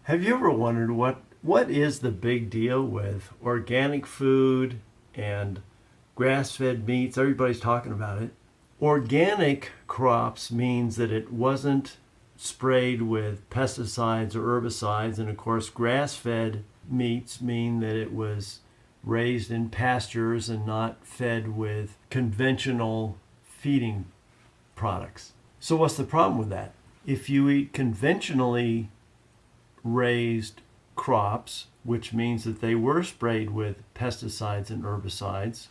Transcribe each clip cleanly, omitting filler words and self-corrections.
Have you ever wondered what is the big deal with organic food and grass-fed meats? Everybody's talking about it. Organic crops means that it wasn't sprayed with pesticides or herbicides, and of course grass-fed meats mean that it was raised in pastures and not fed with conventional feeding products. So what's the problem with that? If you eat conventionally raised crops, which means that they were sprayed with pesticides and herbicides.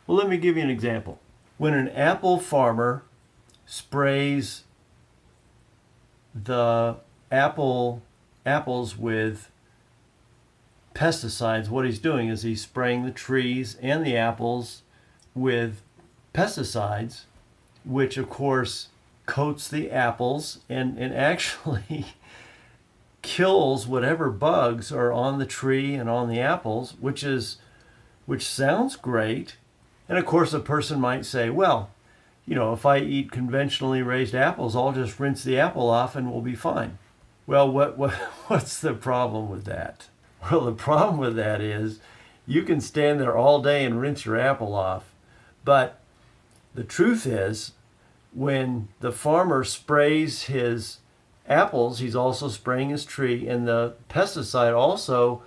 Well, let me give you an example. When an apple farmer sprays the apples with pesticides, what he's doing is he's spraying the trees and the apples with pesticides, which of course coats the apples and actually kills whatever bugs are on the tree and on the apples, which sounds great. And of course a person might say, well, if I eat conventionally raised apples, I'll just rinse the apple off and we'll be fine. Well, what's the problem with that? Well, the problem with that is you can stand there all day and rinse your apple off, but the truth is when the farmer sprays his apples, he's also spraying his tree, and the pesticide also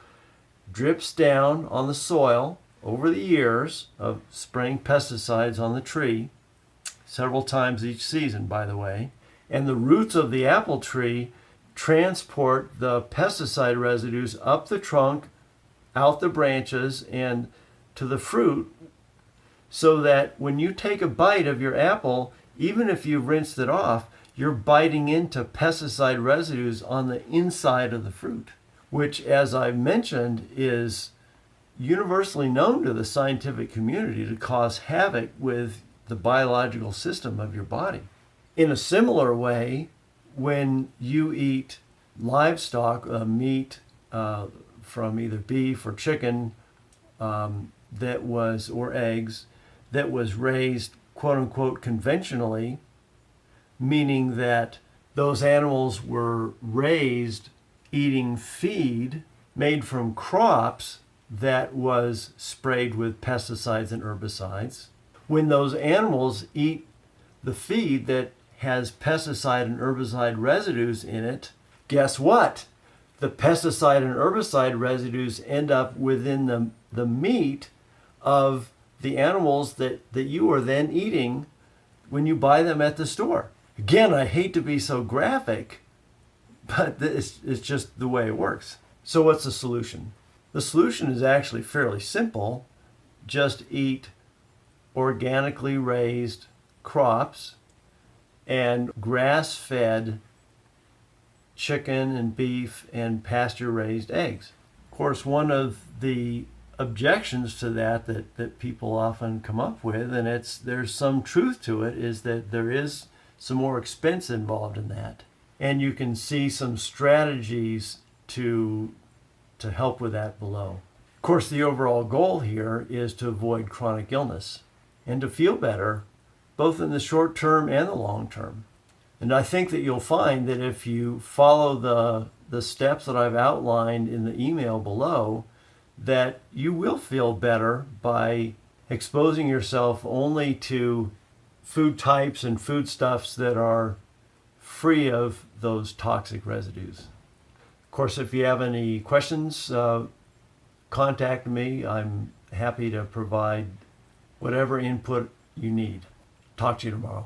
drips down on the soil over the years of spraying pesticides on the tree, several times each season, by the way. And the roots of the apple tree transport the pesticide residues up the trunk, out the branches, and to the fruit, so that when you take a bite of your apple, even if you've rinsed it off, you're biting into pesticide residues on the inside of the fruit, which, as I've mentioned, is universally known to the scientific community to cause havoc with the biological system of your body. In a similar way, when you eat livestock, meat from either beef or chicken or eggs that was raised, quote unquote, conventionally, meaning that those animals were raised eating feed made from crops that was sprayed with pesticides and herbicides. When those animals eat the feed that has pesticide and herbicide residues in it, guess what? The pesticide and herbicide residues end up within the meat of the animals that you are then eating when you buy them at the store. Again, I hate to be so graphic, but it's just the way it works. So what's the solution? The solution is actually fairly simple. Just eat organically raised crops and grass-fed chicken and beef and pasture-raised eggs. Of course, one of the objections to that people often come up with, and there's some truth to it, is that there is some more expense involved in that. And you can see some strategies to help with that below. Of course, the overall goal here is to avoid chronic illness and to feel better, both in the short term and the long term. And I think that you'll find that if you follow the steps that I've outlined in the email below, that you will feel better by exposing yourself only to food types and foodstuffs that are free of those toxic residues. Of course, if you have any questions, contact me. I'm happy to provide whatever input you need. Talk to you tomorrow.